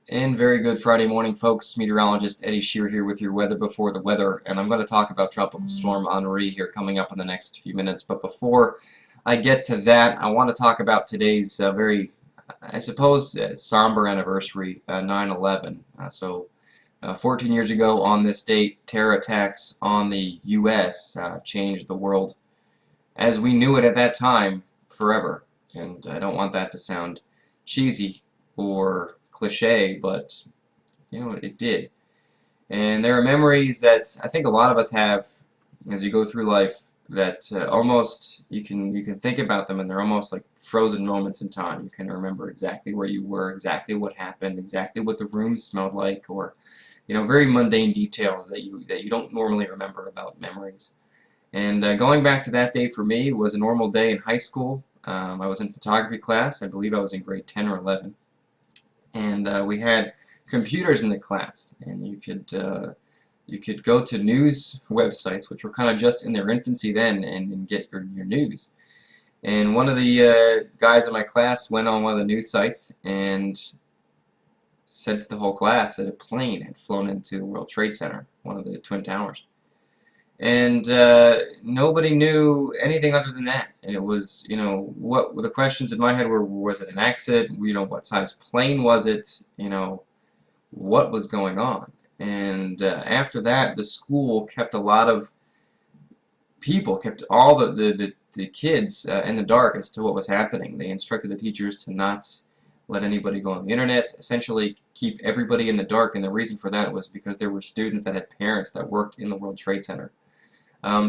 And very good Friday morning, folks. Meteorologist Eddie Shear here with your weather before the weather, and I'm going to talk about Tropical Storm Henri here coming up in the next few minutes. But before I get to that, I want to talk about today's very, I suppose, somber anniversary, 9/11. 14 years ago on this date, terror attacks on the U.S. Changed the world as we knew it at that time forever. And I don't want that to sound cheesy or cliche, but it did. And there are memories that I think a lot of us have as you go through life that almost you can think about them and they're almost like frozen moments in time. You can remember exactly where you were, exactly what happened, exactly what the room smelled like, or very mundane details that you don't normally remember about memories. And going back to that day for me was a normal day in high school. I was in photography class. I believe I was in grade 10 or 11. And we had computers in the class, and you could go to news websites, which were kind of just in their infancy then, and get your news. And one of the guys in my class went on one of the news sites and said to the whole class that a plane had flown into the World Trade Center, one of the Twin Towers. And nobody knew anything other than that. And it was, what the questions in my head were: was it an accident? What size plane was it? What was going on? And after that, the school kept a lot of people, kept all the kids in the dark as to what was happening. They instructed the teachers to not let anybody go on the internet, essentially keep everybody in the dark. And the reason for that was because there were students that had parents that worked in the World Trade Center.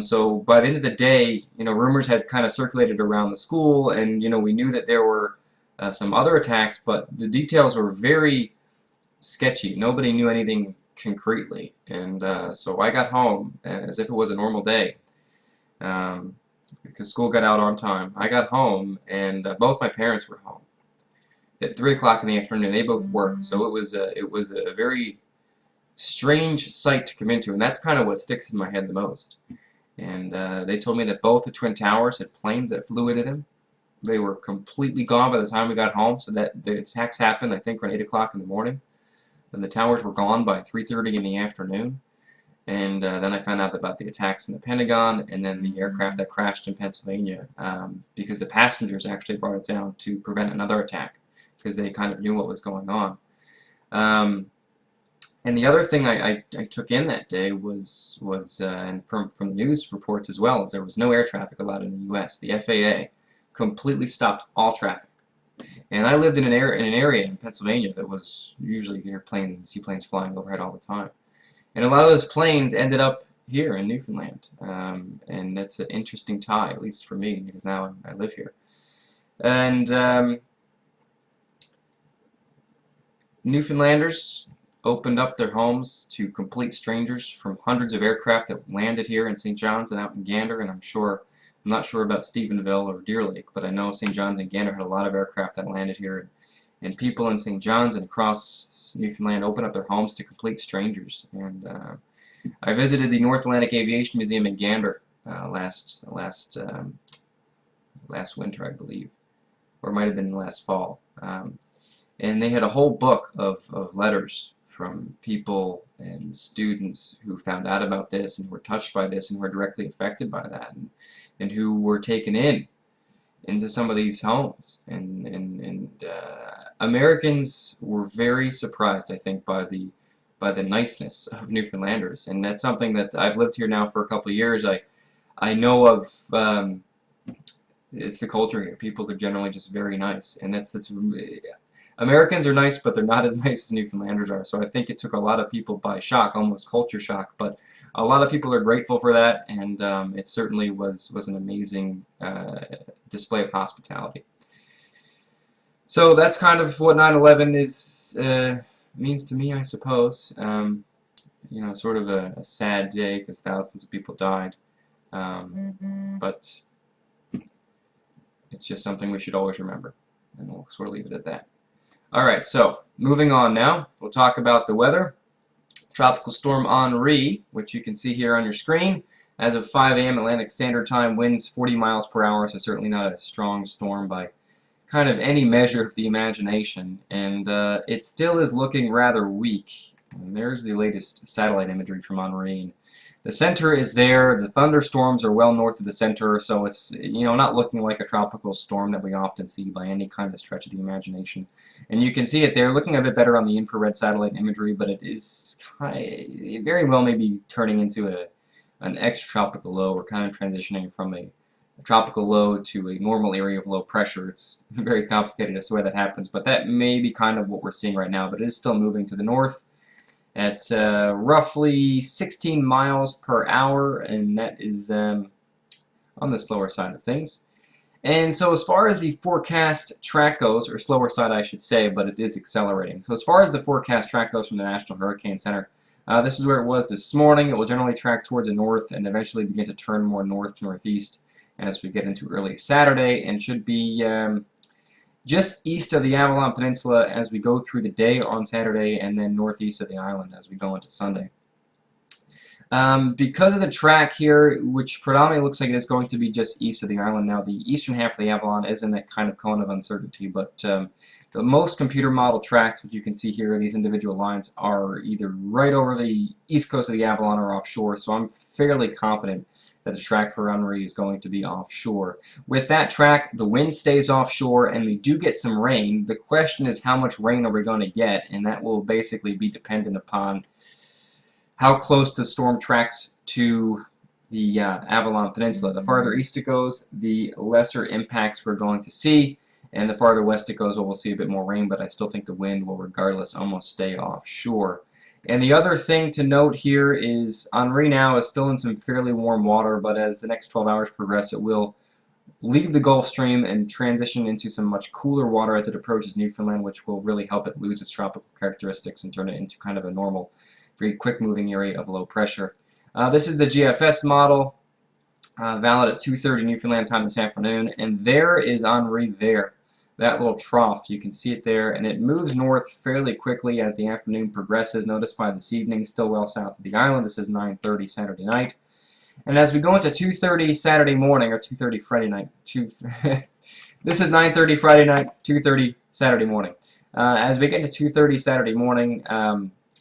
So by the end of the day, rumors had kind of circulated around the school, and we knew that there were some other attacks, but the details were very sketchy. Nobody knew anything concretely, and so I got home as if it was a normal day, because school got out on time. I got home, and both my parents were home at 3 o'clock in the afternoon. They both worked, so it was a very strange sight to come into, and that's kind of what sticks in my head the most. And they told me that both the Twin Towers had planes that flew into them. They were completely gone by the time we got home, so that the attacks happened, I think, around 8 o'clock in the morning. And the towers were gone by 3:30 in the afternoon. And then I found out about the attacks in the Pentagon, and then the aircraft that crashed in Pennsylvania, because the passengers actually brought it down to prevent another attack, because they kind of knew what was going on. And the other thing I took in that day was and from the news reports as well, is there was no air traffic allowed in the U.S. The FAA completely stopped all traffic. And I lived in an area in Pennsylvania that was usually planes and seaplanes flying overhead all the time. And a lot of those planes ended up here in Newfoundland. And that's an interesting tie, at least for me, because now I live here. And Newfoundlanders opened up their homes to complete strangers from hundreds of aircraft that landed here in St. John's and out in Gander, and I'm not sure about Stephenville or Deer Lake, but I know St. John's and Gander had a lot of aircraft that landed here, and people in St. John's and across Newfoundland opened up their homes to complete strangers. And I visited the North Atlantic Aviation Museum in Gander last winter, I believe, or it might have been last fall. And they had a whole book of letters from people and students who found out about this and were touched by this and were directly affected by that, and who were taken into some of these homes. And Americans were very surprised, I think, by the niceness of Newfoundlanders, and that's something that I've lived here now for a couple of years. I know of. It's the culture here. People are generally just very nice, and that's Americans are nice, but they're not as nice as Newfoundlanders are. So I think it took a lot of people by shock, almost culture shock. But a lot of people are grateful for that, and it certainly was an amazing display of hospitality. So that's kind of what 9/11 means to me, I suppose. Sort of a sad day because thousands of people died, but it's just something we should always remember, and we'll sort of leave it at that. Alright, so moving on now, we'll talk about the weather. Tropical Storm Henri, which you can see here on your screen. As of 5 a.m. Atlantic Standard Time, winds 40 miles per hour, so certainly not a strong storm by kind of any measure of the imagination, and it still is looking rather weak. And there's the latest satellite imagery from Henri. The center is there. The thunderstorms are well north of the center, so it's, you know, not looking like a tropical storm that we often see by any kind of stretch of the imagination. And you can see it there, looking a bit better on the infrared satellite imagery, but it is it very well may be turning into an extratropical low. We're kind of transitioning from a tropical low to a normal area of low pressure. It's very complicated as to why that happens, but that may be kind of what we're seeing right now. But it is still moving to the north at roughly 16 miles per hour, and that is on the slower side of things. And so as far as the forecast track goes, or slower side I should say, but it is accelerating. So as far as the forecast track goes from the National Hurricane Center, this is where it was this morning. It will generally track towards the north and eventually begin to turn more north-northeast as we get into early Saturday, and should be just east of the Avalon Peninsula as we go through the day on Saturday, and then northeast of the island as we go into Sunday. Because of the track here, which predominantly looks like it is going to be just east of the island now, the eastern half of the Avalon is in that kind of cone of uncertainty, but the most computer model tracks, which you can see here, these individual lines are either right over the east coast of the Avalon or offshore, so I'm fairly confident that the track for Henri is going to be offshore. With that track, the wind stays offshore, and we do get some rain. The question is, how much rain are we going to get? And that will basically be dependent upon how close the storm tracks to the Avalon Peninsula. The farther east it goes, the lesser impacts we're going to see, and the farther west it goes, well, we'll see a bit more rain, but I still think the wind will regardless almost stay offshore. And the other thing to note here is Henri now is still in some fairly warm water, but as the next 12 hours progress, it will leave the Gulf Stream and transition into some much cooler water as it approaches Newfoundland, which will really help it lose its tropical characteristics and turn it into kind of a normal, very quick-moving area of low pressure. This is the GFS model, valid at 2:30 Newfoundland time this afternoon, and there is Henri there. That little trough, you can see it there, and it moves north fairly quickly as the afternoon progresses. Notice by this evening, still well south of the island. This is 9:30 Saturday night. And as we go into 2:30 Saturday morning, or 2:30 Friday night, this is 9:30 Friday night, 2:30 Saturday morning. As we get to 2:30 Saturday morning,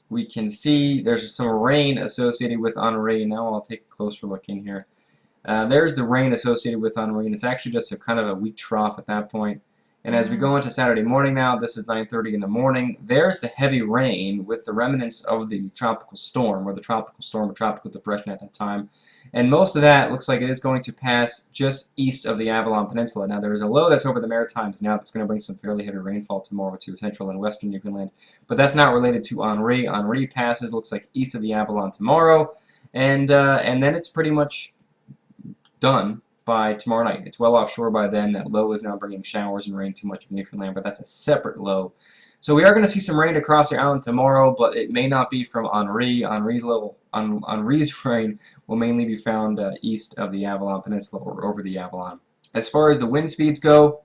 we can see there's some rain associated with Henri. Now I'll take a closer look in here. There's the rain associated with Henri, and it's actually just a kind of a weak trough at that point. And as we go into Saturday morning now, this is 9:30 in the morning, there's the heavy rain with the remnants of the tropical storm, or the tropical storm or tropical depression at that time. And most of that looks like it is going to pass just east of the Avalon Peninsula. Now there is a low that's over the Maritimes now that's going to bring some fairly heavy rainfall tomorrow to central and western Newfoundland. But that's not related to Henri. Henri passes, looks like east of the Avalon tomorrow. And then it's pretty much done by tomorrow night. It's well offshore by then. That low is now bringing showers and rain too much of Newfoundland, but that's a separate low. So we are going to see some rain across the island tomorrow, but it may not be from Henri. Henri's rain will mainly be found east of the Avalon Peninsula or over the Avalon. As far as the wind speeds go,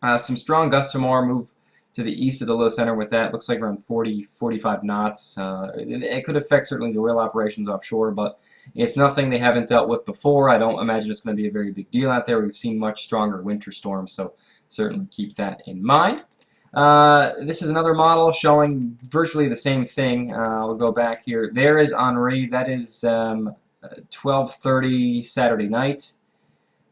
some strong gusts tomorrow move to the east of the low center with that. Looks like around 40-45 knots. It could affect certainly the oil operations offshore, but it's nothing they haven't dealt with before. I don't imagine it's going to be a very big deal out there. We've seen much stronger winter storms, so certainly keep that in mind. This is another model showing virtually the same thing. I'll go back here. There is Henri. That is 12:30 Saturday night.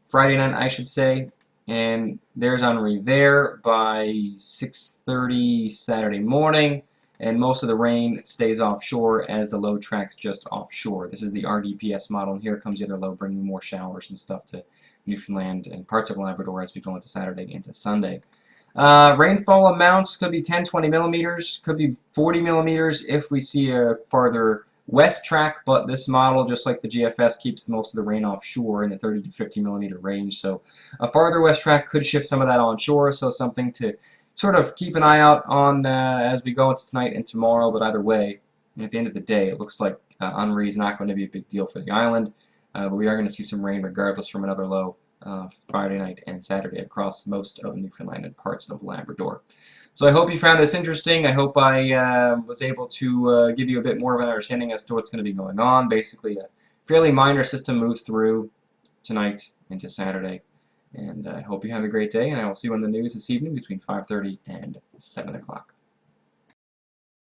Friday night, I should say. And there's Henri there by 6:30 Saturday morning, and most of the rain stays offshore as the low tracks just offshore. This is the RDPS model, and here comes the other low bringing more showers and stuff to Newfoundland and parts of Labrador as we go into Saturday into Sunday. Rainfall amounts could be 10-20 millimeters, could be 40 millimeters if we see a farther west track, but this model, just like the GFS, keeps most of the rain offshore in the 30 to 50 millimeter range. So a farther west track could shift some of that onshore, so something to sort of keep an eye out on as we go into tonight and tomorrow. But either way, at the end of the day, it looks like Henri is not going to be a big deal for the island, but we are going to see some rain regardless from another low Friday night and Saturday across most of Newfoundland and parts of Labrador. So I hope you found this interesting. I hope I was able to give you a bit more of an understanding as to what's going to be going on. Basically, a fairly minor system moves through tonight into Saturday, And I hope you have a great day, and I will see you on the news this evening between 5:30 and 7 o'clock.